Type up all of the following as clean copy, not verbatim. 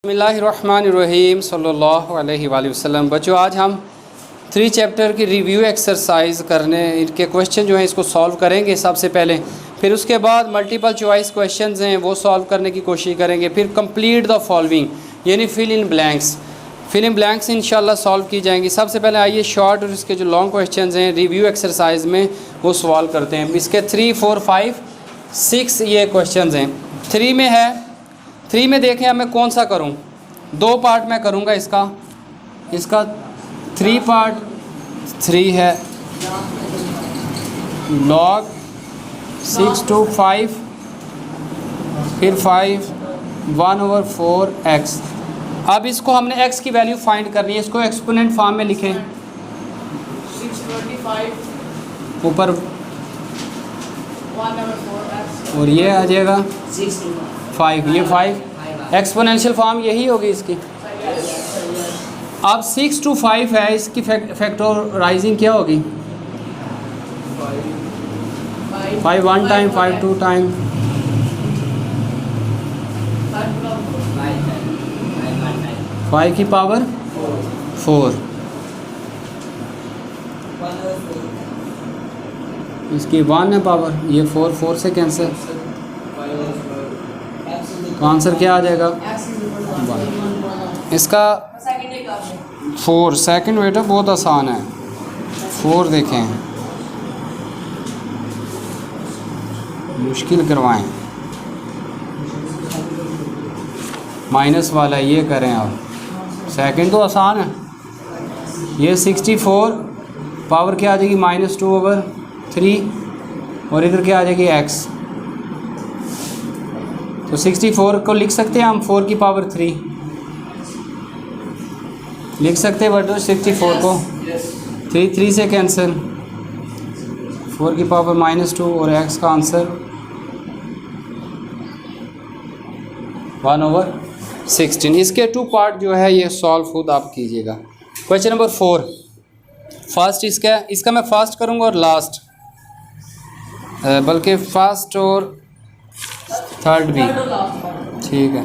बिस्मिल्लाहिर्रहमानिर्रहीम सल्लल्लाहु अलैहि वसल्लम। बच्चों, आज हम 3 चैप्टर की रिव्यू एक्सरसाइज करने, इनके क्वेश्चन जो हैं इसको सॉल्व करेंगे सबसे पहले। फिर उसके बाद मल्टीपल चॉइस क्वेश्चंस हैं वो सॉल्व करने की कोशिश करेंगे। फिर कंप्लीट द फॉलोइंग यानी फिल इन ब्लैंक्स इंशाल्लाह सॉल्व की जाएंगी। सबसे पहले आइए शॉर्ट और इसके जो लॉन्ग क्वेश्चंस हैं रिव्यू एक्सरसाइज में वो सॉल्व करते हैं। इसके 3, 4, 5, 6 ये क्वेश्चंस हैं। 3 में है, 3 में देखें अब मैं कौन सा करूं। 2 पार्ट मैं करूंगा इसका 3 पार्ट। 3 है log 6 to 5, फिर 5 1/4x। अब इसको हमने x की वैल्यू फाइंड करनी है। इसको एक्सपोनेंट फॉर्म में लिखें। 625 ऊपर 1/4x और ये आ जाएगा 6 to 5। ये 5 एक्सपोनेंशियल फॉर्म यही होगी इसकी। अब 6 to 5 है, इसकी फैक्टराइजिंग क्या होगी? 5 1 टाइम, 5 2 टाइम, 5 की पावर 4। इसकी 1 है पावर, ये 4 से कैंसिल, तो आंसर क्या आ जाएगा? 1। इसका 4 सेकंड बेटा बहुत आसान है। 4 देखें, मुश्किल करवाएं। माइनस वाला ये करें आप। सेकंड तो आसान है। ये 64 पावर क्या आ जाएगी? -2/3 और इधर क्या आ जाएगी? x। तो 64 को लिख सकते हैं हम 4 की पावर 3 लिख सकते हैं। बट 64 को 3 से कैंसिल, 4 की पावर -2 और x का आंसर 1/16। इसके 2 पार्ट जो है ये सॉल्व खुद आप कीजिएगा। क्वेश्चन नंबर 4 फर्स्ट इसका मैं फर्स्ट करूँगा और लास्ट, बल्कि फर्स्ट और थर्ड भी ठीक है।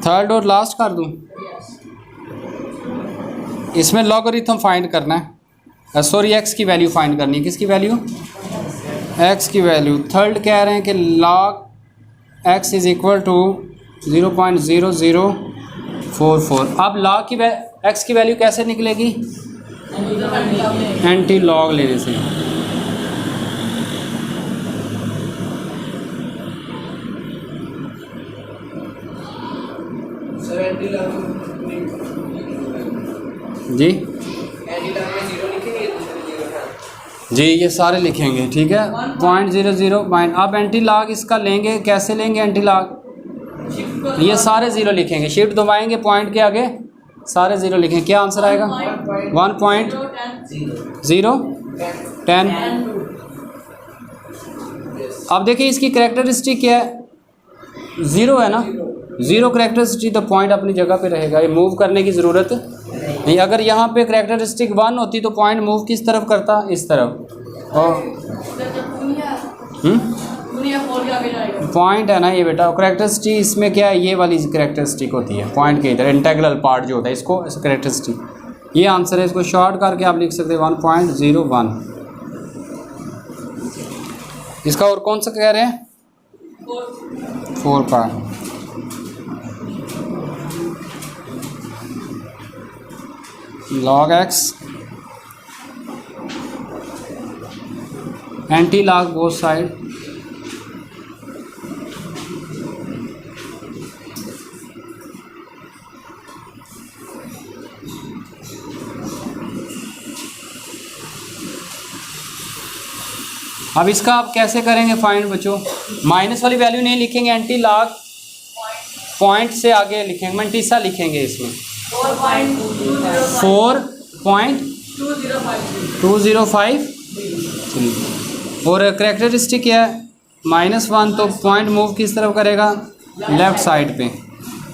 थर्ड और लास्ट कर दूं। इसमें लॉगरिथम फाइंड करना है, सॉरी x की वैल्यू फाइंड करनी है। किसकी वैल्यू? x की वैल्यू। थर्ड कह रहे हैं कि log x is equal to 0.0044। अब log की x की वैल्यू कैसे निकलेगी? एंटी लॉग लेने से। जी जी ये सारे लिखेंगे, ठीक है। 0.00 अब एंटी लॉग इसका लेंगे, कैसे लेंगे एंटी लॉग? ये सारे 0 लिखेंगे, शिफ्ट दबाएंगे पॉइंट के आगे सारे 0 लिखेंगे। क्या आंसर आएगा? 1.010। अब देखिए इसकी कैरेक्टरिस्टिक क्या है? 0 है ना। 0 कैरेक्टरिस्टिक तो पॉइंट अपनी जगह पे रहेगा, ये मूव करने की ज़रूरत नहीं। अगर यहाँ पे कैरेक्टरिस्टिक 1 होती तो पॉइंट मूव किस तरफ करता? इस तरफ। और पॉइंट है ना ये बेटा। कैरेक्टरिस्टिक इसमें क्या है? ये वाली कैरेक्टरिस्टिक होती है पॉइंट के इधर, इंटेग्रल पार्ट जो होता है इसको कैरेक्टरिस्टिक। ये आंसर है। इसको शॉर्ट करके आप लिख सकते हैं 1.01। इसका और कौन सा कह रहे हैं? 4 part. log x anti log both side. अब इसका आप कैसे करेंगे फाइंड बच्चों? माइनस वाली वैल्यू नहीं लिखेंगे, एंटी लॉग पॉइंट से आगे लिखेंगे, मंटीसा लिखेंगे इसमें 4.2053 और कैरेक्टरिस्टिक क्या है? -1, तो पॉइंट मूव किस तरफ करेगा? लेफ़्ट साइड पे।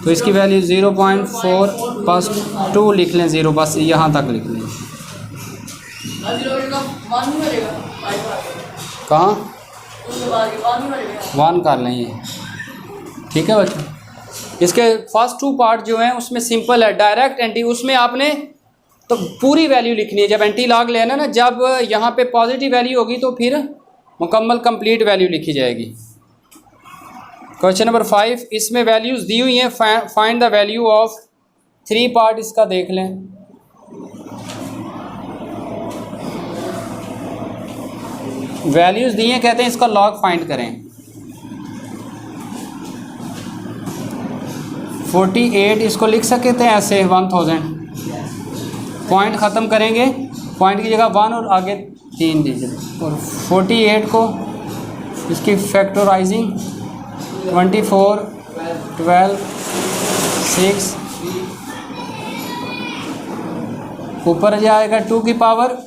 तो इसकी वैल्यू 0.4 बस 2 लिख लें, 0 बस यहाँ तक लिख लें। कहाँ उसके बाद ये पानी भर गया। 1 कर लें ये, ठीक है बच्चों। इसके फर्स्ट 2 पार्ट जो हैं उसमें सिंपल है, डायरेक्ट एंटी, उसमें आपने तो पूरी वैल्यू लिखनी है। जब एंटी लॉग लेना ना, जब यहाँ पे पॉजिटिव वैल्यू होगी तो फिर मुकम्मल कंप्लीट वैल्यू लिखी जाएगी। क्वेश्चन नंबर 5, इसमें वैल्यूज़ दी हुई हैं, find the value of 3 part, इसका देख लें। वैल्यूज़ दी हैं, कहते हैं इसका लॉग फाइंड करें। 48 इसको लिख सकते हैं ऐसे 1000, पॉइंट ख़त्म करेंगे, पॉइंट की जगह 1 और आगे 3 डिजिट, और 48 को इसकी फैक्टराइजिंग 24, 12, 6, ऊपर जाएगा 2 की पावर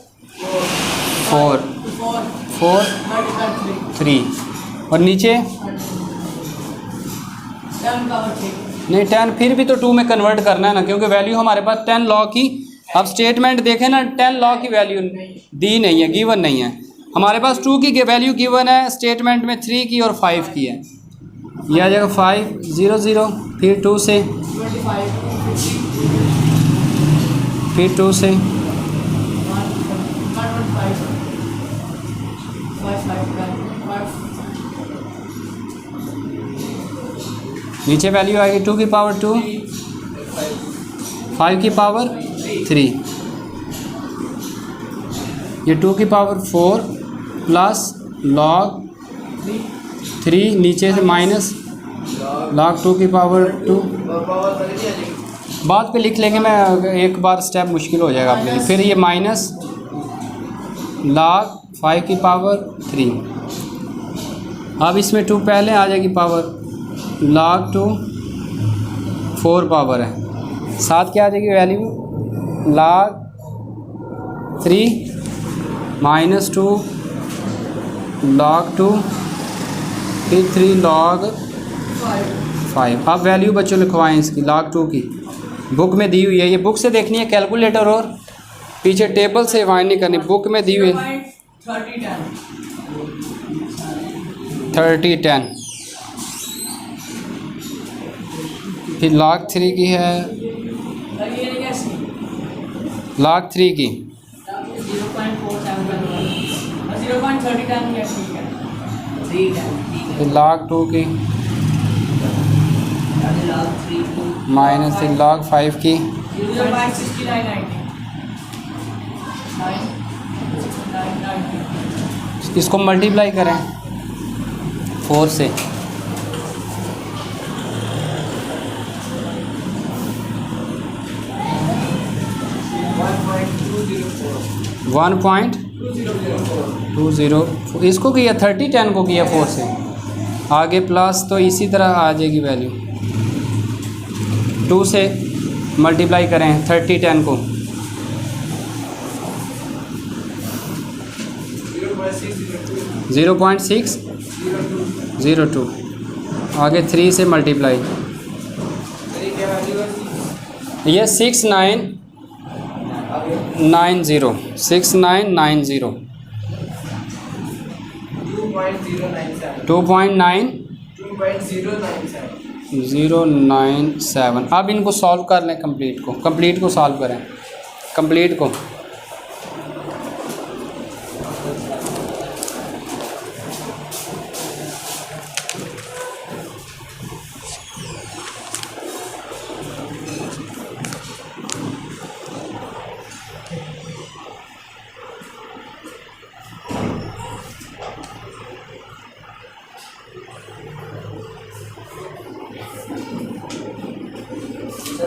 4, 3, और नीचे नहीं 10, फिर भी तो 2 में कन्वर्ट करना है ना, क्योंकि वैल्यू हमारे पास 10 लॉ की। अब स्टेटमेंट देखें ना, 10 लॉ की वैल्यू दी नहीं है, गिवन नहीं है। हमारे पास 2 की वैल्यू गिवन है, स्टेटमेंट में 3 की और 5 की है। यह आ जाएगा 5, 0, 0, फिर 2 से, फिर 2 से, नीचे वैल्यू आएगी 2 की पावर 2, 5 की पावर 3, ये 2 की पावर 4 प्लस लॉग 3, नीचे से माइनस लॉग 2 की पावर 2। बाद पे लिख लेंगे, मैं एक बार स्टेप मुश्किल हो जाएगा आपके लिए। फिर ये माइनस लॉग 5 की पावर 3, अब इसमें 2 पहले आ जाएगी पावर, log 2 4 पावर है, साथ क्या आ जाएगी वैल्यू, log 3 माइनस 2 log 2, फिर 3 log 5। अब वैल्यू बच्चों लिखवाएं इसकी, log 2 की बुक में दी हुई है, ये बुक से देखनी है, कैलकुलेटर और पीछे टेबल से फाइंड नहीं करनी, बुक में दी हुई है 30, 10। फिर log 3 की है, log 3 की 0.30, फिर log 2 की माइनस फिर log 5 की 0.69, इसको मल्टीप्लाई करें 4 से, 1.204, इसको किया 30, 10 को किया 4 से, आगे प्लस तो इसी तरह आ जाएगी वैल्यू। 2 से मल्टीप्लाई करें 30, 10 को, 0.602, आगे 3 से मल्टीप्लाई, ये 6990, 6990, 2.9097। अब इनको सॉल्व कर लें, कंप्लीट को सॉल्व करें, कंप्लीट को।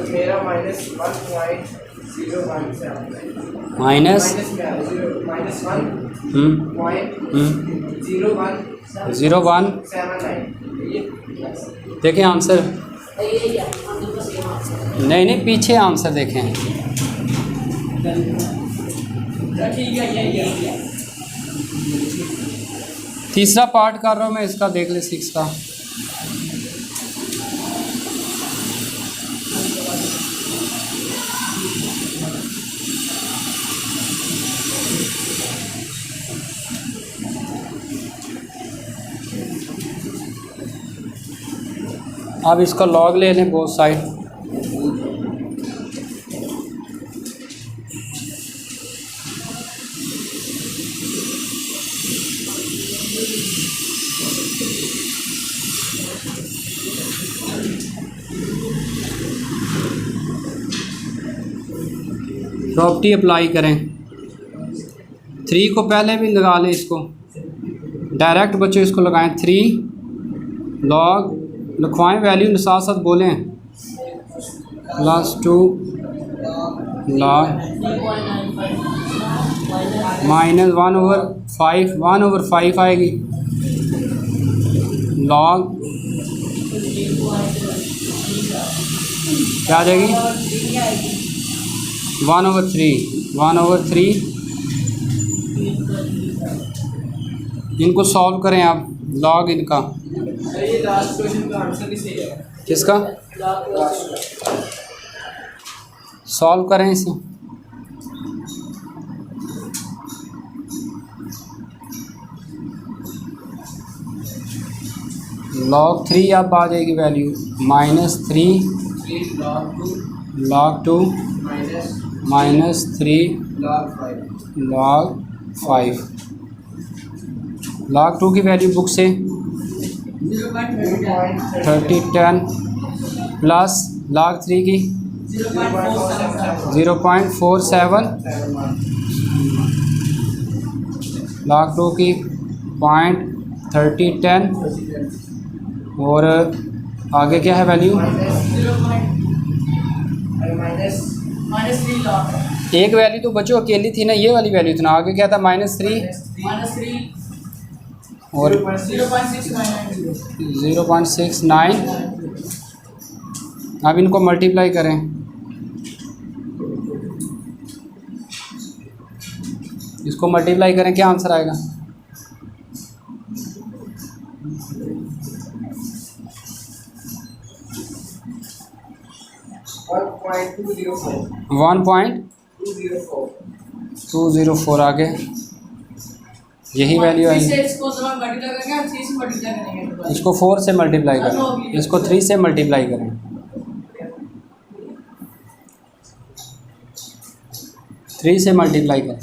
मेरा -1.017 माइनस -1.0179 देखें आंसर, नहीं पीछे आंसर देखें। तीसरा पार्ट कर रहा हूँ मैं इसका, देख ले 6 का। अब इसका लॉग ले लें बोथ साइड। प्रॉपर्टी अप्लाई करें। 3 को पहले भी लगा लें, इसको डायरेक्ट बच्चों इसको लगाएं। 3 लॉग लिखवाएं, वैल्यू साथ साथ बोलें, +2 लॉग -1/5, 1/5 आएगी लॉग क्या आ जाएगी 1/3 इनको सॉल्व करें आप, लॉग इनका। ये लास्ट क्वेश्चन का आंसर ही सही है। किसका सॉल्व करें इसे। log 3 अब आ जाएगी वैल्यू -3 log 2 -3 log 5। log 2 की वैल्यू बुक से 3010 प्लस log 3 की 0.47 log 2 की 0.3010 और आगे क्या है वैल्यू -3 लॉग एक वैल्यू तो बच्चों अकेली थी ना, ये वाली वैल्यू थी ना, आगे क्या था -3 और 0.69। अब इनको मल्टीप्लाई करें, इसको मल्टीप्लाई करें, क्या आंसर आएगा 1.204 आगे यही वैल्यू आएगी। इसको 4 से मल्टीप्लाई करें, इसको 3 से मल्टीप्लाई करें, 3 से मल्टीप्लाई करें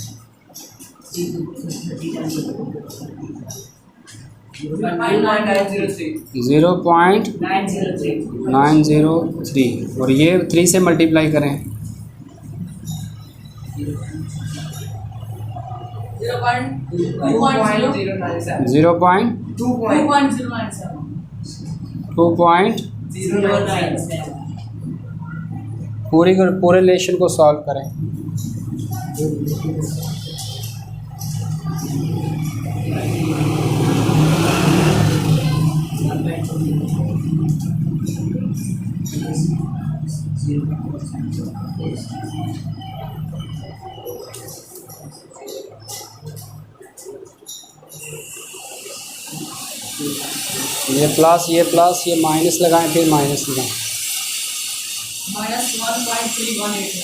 0.903 और ये 3 से मल्टीप्लाई करें 0.2 पूरे रिलेशन को सॉल्व करें। ये प्लस ये माइनस लगाएं, फिर माइनस लगाएं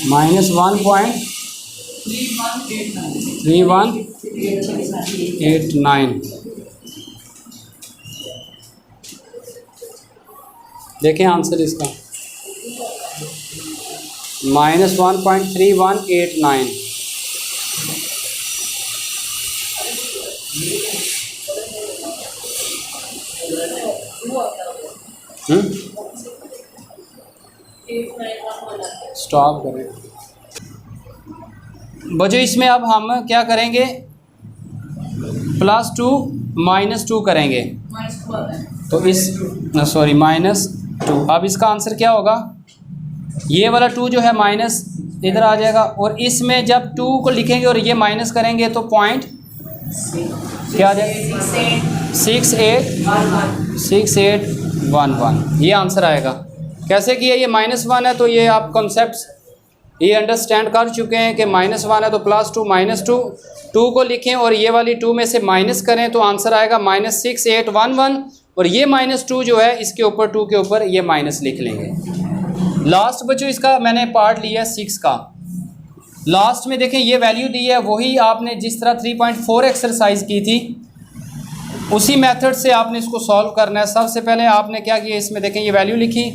-1.3189। देखें आंसर इसका -1.3189। स्टॉप करें बच्चों। इसमें अब हम क्या करेंगे +2 -2 करेंगे, तो इस -2। अब इसका आंसर क्या होगा, ये वाला 2 जो है माइनस इधर आ जाएगा, और इसमें जब 2 को लिखेंगे और ये माइनस करेंगे तो पॉइंट क्या आ जाएगा 6811। ये आंसर आएगा। कैसे किया, ये -1 है तो ये आप कॉन्सेप्ट ये अंडरस्टैंड कर चुके हैं कि -1 है तो +2 -2 को लिखें और ये वाली 2 में से माइनस करें तो आंसर आएगा -6811, और ये -2 जो है इसके ऊपर 2 के ऊपर ये माइनस लिख लेंगे। लास्ट बच्चों इसका मैंने पार्ट लिया 6 का। लास्ट में देखें ये वैल्यू दी है वही आपने जिस तरह 3.4 एक्सरसाइज की थी उसी मेथड से आपने इसको सॉल्व करना है। सबसे पहले आपने क्या किया, इसमें देखें ये वैल्यू लिखी,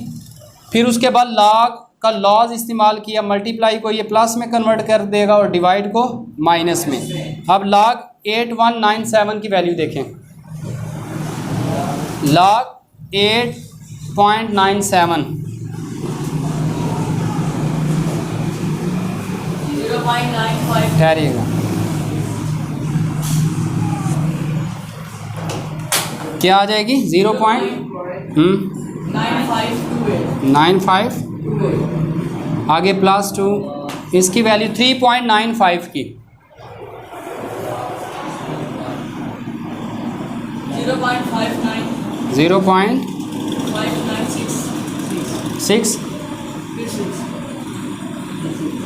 फिर उसके बाद लॉग का लॉज इस्तेमाल किया, मल्टीप्लाई को ये प्लस में कन्वर्ट कर देगा और डिवाइड को माइनस में। अब लॉग 8197 की वैल्यू देखें, लॉग 8.97 0.95 ठहरिएगा, क्या आ जाएगी 0.95 आगे प्लस 2, इसकी वैल्यू 3.95 की 0.6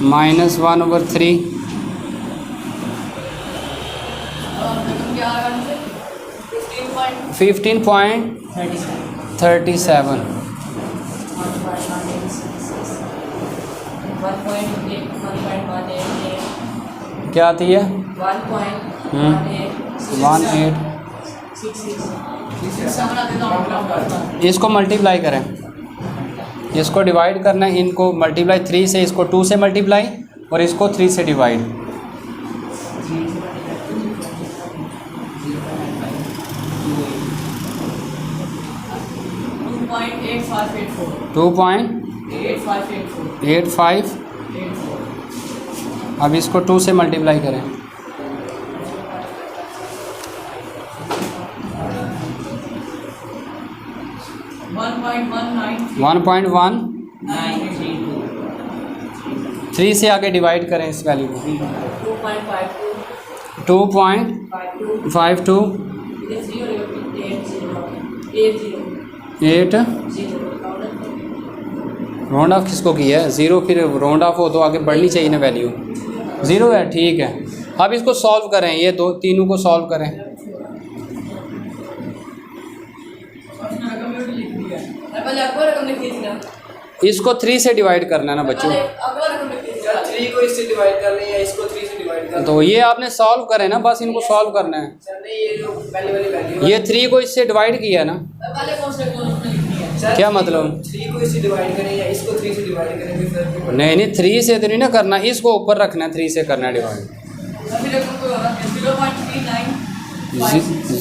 -1/3 15.37 क्या आती है 1.8। इसको मल्टीप्लाई करें, इसको डिवाइड करना है, इनको मल्टीप्लाई 3 से, इसको 2 से मल्टीप्लाई और इसको 3 से डिवाइड। 2.85। अब इसको 2 से मल्टीप्लाई करें, 1.1। 3 से आगे डिवाइड करें इस वैल्यू को, 2.52 8। राउंड ऑफ किसको किया है, 0, फिर राउंड ऑफ हो तो आगे बढ़नी चाहिए ना वैल्यू, 0 है, ठीक है। अब इसको सॉल्व करें, ये तीनों को सॉल्व करें। इसको 3 से डिवाइड करना है ना बच्चों, 3 को इससे डिवाइड कर लें या इसको 3 से डिवाइड कर लें, तो ये आपने सॉल्व करें ना, बस इनको सॉल्व करना है। ये जो पहले वाली वैल्यू, ये 3 को इससे डिवाइड किया ना, क्या मतलब 3 को इससे डिवाइड करें या इसको 3 से डिवाइड करें, कोई फर्क नहीं। नहीं 3 से तो नहीं ना करना, इसको ऊपर रखना है, 3 से करना है डिवाइड।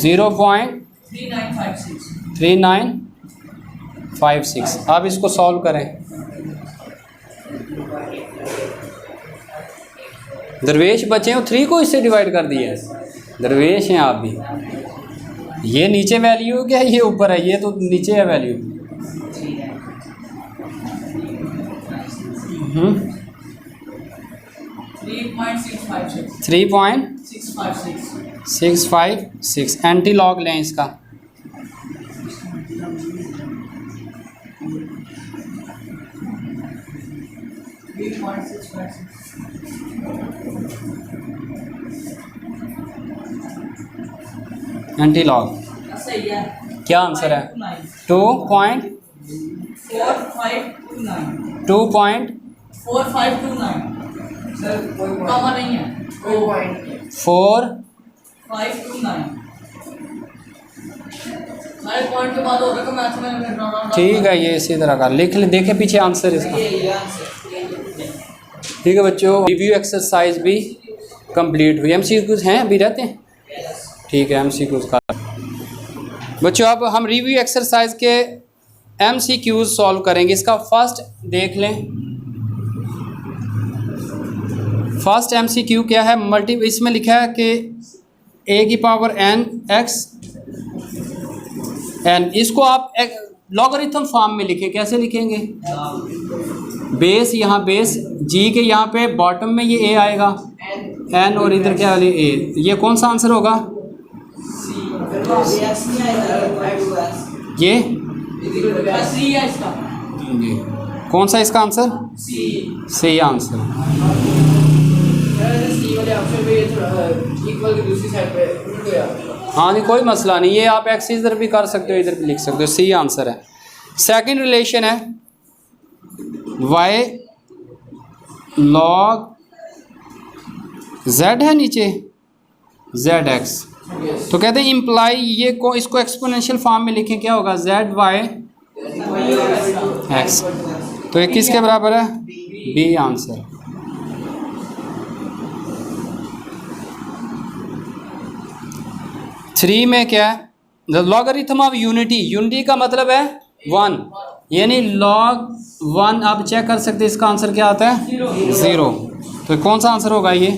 0.3956। अब इसको सॉल्व करें, दरवेश बचे हो, 3 को इससे डिवाइड कर दिया है, दरवेश हैं आप भी। ये नीचे वैल्यू क्या है, ये ऊपर है, ये तो नीचे है वैल्यू। 3.656 एंटी लॉग लें इसका, एंटी लॉग क्या आंसर है 2.4529 सर कोई कॉमा नहीं है, कोई पॉइंट नहीं है। 4529 सारे पॉइंट के बाद होगा, मैथ में ठीक है, ये इसी तरह का लिख ले, देखे पीछे आंसर इसका। ये आंसर ठीक है बच्चों, रिव्यू एक्सरसाइज भी कंप्लीट हुई। एमसीक्यूज हैं अभी रहते हैं, ठीक है, एमसीक्यूज का बच्चों। अब हम रिव्यू एक्सरसाइज के एमसीक्यूज सॉल्व करेंगे। इसका फर्स्ट देख लें, फर्स्ट एमसीक्यू क्या है, इसमें लिखा है कि a⁴n x n, इसको आप लॉगरिथम फॉर्म में लिखें। कैसे लिखेंगे, बेस, यहाँ बेस g के यहाँ पे बॉटम में ये a आएगा n और इधर क्या वाले a, ये कौन सा आंसर होगा, ये कौन सा इसका आंसर, सी आंसर। इक्वल की दूसरी साइड पे उल्ट हो जाता है। हाँ नहीं कोई मसला नहीं, ये आप एक्स इधर भी कर सकते हो, इधर भी लिख सकते हो, सी आंसर है। सेकंड रिलेशन है y log z है नीचे zx, तो कहते हैं इम्प्लाई ये को इसको एक्सपोनेंशियल फॉर्म में लिखें, क्या होगा, जेड वाई एक्स। तो ये किसके बराबर है, बी आंसर। थ्री में क्या है, the logarithm of unity, unity का मतलब है 1, यानी log 1 आप चेक कर सकते हैं, इसका आंसर क्या आता है 0। तो कौन सा आंसर होगा ये,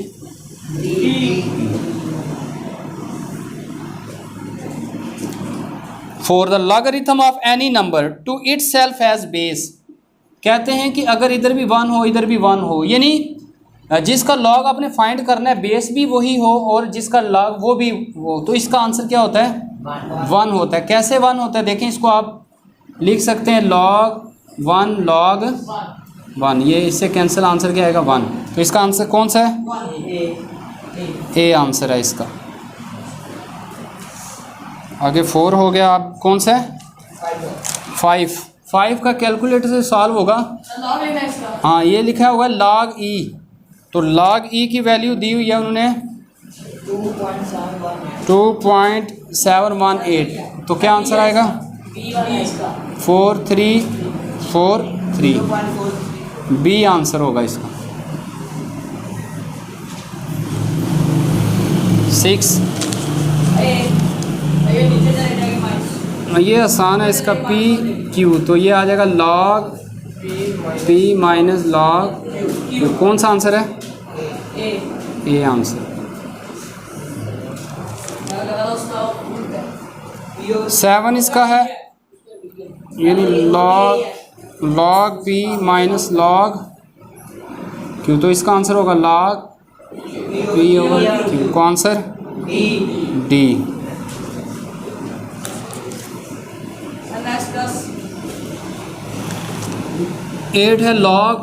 for the logarithm of any number to itself as base. कहते हैं कि अगर इधर भी 1 हो इधर भी 1 हो, यानी जिसका लॉग आपने फाइंड करना है बेस भी वही हो और जिसका लॉग वो भी हो, तो इसका आंसर क्या होता है 1 होता है। कैसे 1 होता है देखें, इसको आप लिख सकते हैं log 1 log 1, ये इससे कैंसिल, आंसर क्या आएगा 1। तो इसका आंसर कौन सा है, ए आंसर है इसका। आगे 4 हो गया, अब कौन सा है 5 का कैलकुलेटर से सॉल्व होगा। हाँ ये लिखा हुआ है log e, तो log e की वैल्यू दी हुई है उन्होंने 2.718, तो क्या आंसर आएगा 4343, बी आंसर होगा इसका। 6 ये आसान है इसका, पी क्यू, तो ये आ जाएगा log p माइनस log, तो कौन सा आंसर है ए आंसर। 7 इसका है, यानी log p minus log q, तो इसका आंसर होगा log p ओवर q, कौन आंसर डी। 8 है log,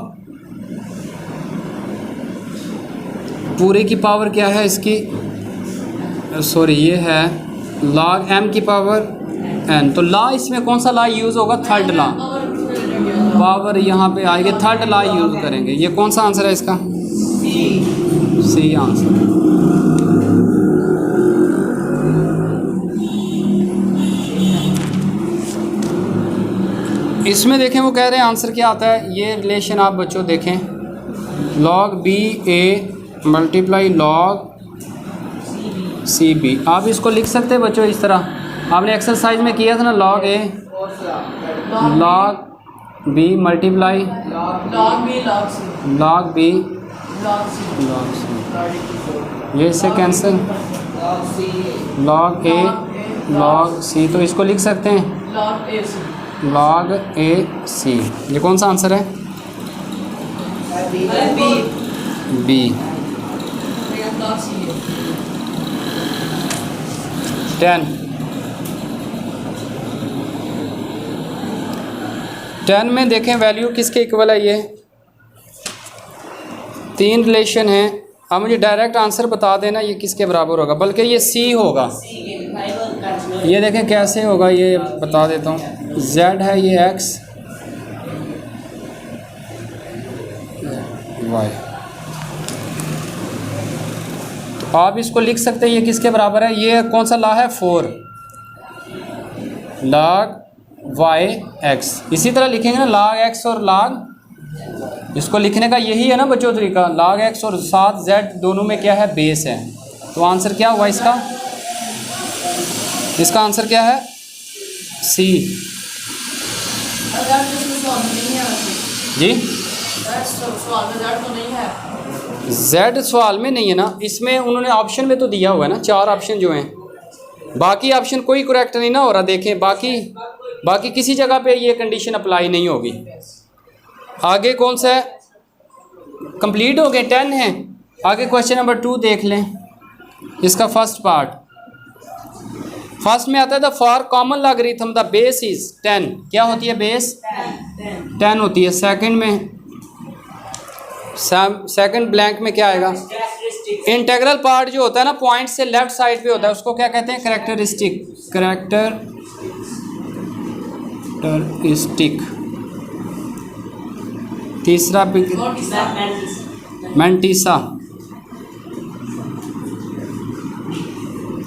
पूरे की पावर क्या है इसकी, सॉरी ये है log m की पावर n, तो ला इसमें कौन सा ला यूज़ होगा, थर्ड ला, पावर यहाँ पे आएगी, थर्ड ला यूज़ करेंगे। ये कौन सा आंसर है इसका, सी आंसर। इसमें देखें वो कह रहे हैं आंसर क्या आता है, ये रिलेशन आप बच्चों देखें, log b a multiply log C B. आप इसको लिख सकते हैं बच्चों इस तरह, आपने एक्सरसाइज में किया था ना, log a log b multiply log b log c, ये इससे cancel log a log c, तो इसको लिख सकते हैं log a c। ये कौन सा आंसर है, बी। 10 में देखें वैल्यू किसके इक्वल है, ये 3 रिलेशन है। अब मुझे डायरेक्ट आंसर बता देना ये किसके बराबर होगा, बल्कि ये सी होगा। ये देखें कैसे होगा, ये बता देता हूँ। z है ये x y, तो आप इसको लिख सकते हैं ये किसके बराबर है, ये कौन सा ला है 4 log y x। इसी तरह लिखेंगे ना log x और log, इसको लिखने का यही है ना बच्चों तरीका, log x और साथ z दोनों में क्या है, बेस है। तो आंसर क्या हुआ इसका, इसका आंसर क्या है सी जी। z सवाल में नहीं है ना, इसमें उन्होंने ऑप्शन में तो दिया हुआ है ना, 4 ऑप्शन जो हैं, बाकी ऑप्शन कोई करेक्ट नहीं ना हो रहा। देखें बाकी किसी जगह पे ये कंडीशन अप्लाई नहीं होगी। आगे कौन सा है, कंप्लीट हो गए, 10 है। आगे क्वेश्चन नंबर 2 देख लें, इसका फर्स्ट पार्ट। फर्स्ट में आता है the for common logarithm the base is 10, क्या होती है बेस 10 होती है। सेकंड ब्लैंक में क्या आएगा, इंटेग्रल पार्ट जो होता है ना पॉइंट से लेफ्ट साइड पे होता है, उसको क्या कहते हैं, कैरेक्टरिस्टिक। तीसरा मैंटिसा,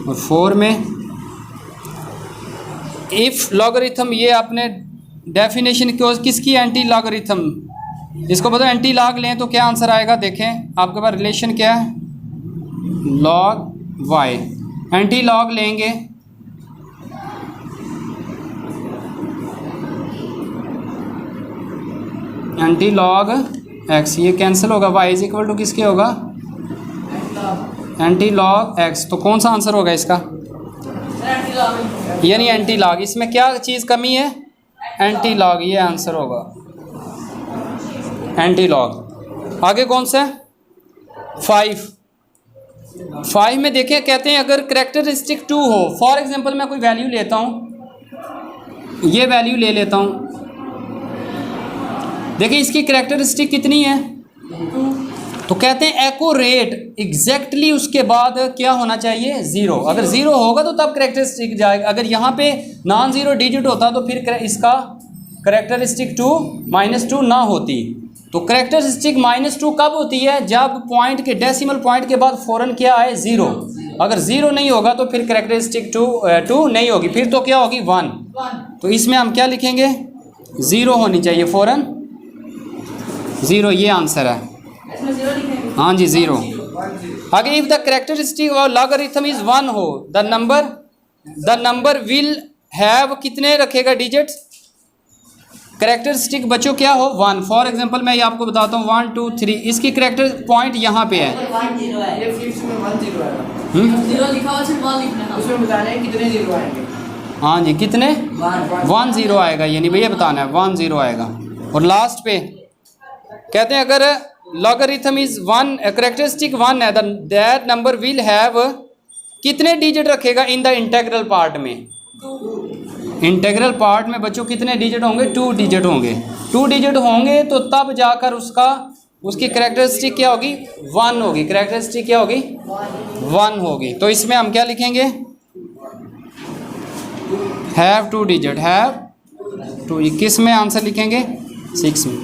और 4 में इफ़ लॉगरिथम, ये आपने डेफिनेशन किसकी एंटी लॉगरिथम, इसको बताओ एंटी लॉग लें तो क्या आंसर आएगा। देखें आपके पास रिलेशन क्या है, लॉग वाई। एंटी लॉग लेंगे एंटी लॉग एक्स, ये कैंसिल होगा, वाई इज इक्वल टू किसके होगा, एंटी लॉग एक्स। तो कौन सा आंसर होगा इसका, यानी एंटी लॉग। इसमें क्या चीज़ कमी है, एंटी लॉग, ये आंसर होगा एंटी लॉग। आगे कौन सा है, 5 में देखें, कहते हैं अगर करेक्टरिस्टिक 2 हो, फॉर एग्जांपल मैं कोई वैल्यू लेता हूँ, ये वैल्यू ले लेता हूँ, देखिए इसकी करेक्टरिस्टिक कितनी है, तो कहते हैं एक्यूरेट एग्जैक्टली उसके बाद क्या होना चाहिए, 0। अगर 0 होगा तो तब करेक्टरिस्टिक जाएगा। अगर यहाँ पे नॉन ज़ीरो डिजिट होता तो फिर इसका करेक्टरिस्टिक 2 -2 ना होती। तो करेक्टरिस्टिक -2 कब होती है, जब पॉइंट के डेसिमल पॉइंट के बाद फ़ौरन क्या आए, 0। अगर 0 नहीं होगा तो फिर करेक्टरिस्टिक 2 नहीं होगी, फिर तो क्या होगी, 1। तो इसमें हम क्या लिखेंगे, 0 होनी चाहिए फ़ौरन, 0, ये आंसर है। हाँ जी 0। आगे if the characteristic of logarithm is 1 हो, द नंबर विल हैव कितने रखेगा डिजिट्स, करेक्टरिस्टिक बच्चों क्या हो, 1। फॉर एग्जांपल मैं ये आपको बताता हूँ 1 2 3, इसकी करेक्टर पॉइंट यहाँ पे है, ये फिफ्थ में 1 0 आएगा, 0 लिखा हुआ सिर्फ 1 लिखना है, उसमें बताना है कितने 0 आएंगे। हाँ जी कितने, 1 0 आएगा, यानी भैया बताना है 1 0 आएगा। और लास्ट पे कहते हैं अगर लॉगरिथम इज 1, करेक्टरिस्टिक 1 है, दैट नंबर विल हैव कितने डिजिट रखेगा इन द इंटेग्रल पार्ट में, इंटेग्रल पार्ट में बच्चों कितने डिजिट होंगे, 2 डिजिट होंगे। 2 डिजिट होंगे तो तब जाकर उसकी करेक्टरिस्टिक क्या होगी, 1 होगी, करेक्टरिस्टिक क्या होगी, 1 होगी। तो इसमें हम क्या लिखेंगे, हैव 2 डिजिट, हैव 2, किस में आंसर लिखेंगे, 6 में।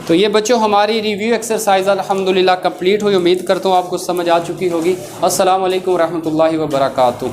तो ये बच्चों हमारी रिव्यू एक्सरसाइज अल्हम्दुलिल्लाह कंप्लीट हुई। उम्मीद करता हूँ आपको समझ आ चुकी होगी। अस्सलाम वालेकुम रहमतुल्लाहि व बरकातुहू।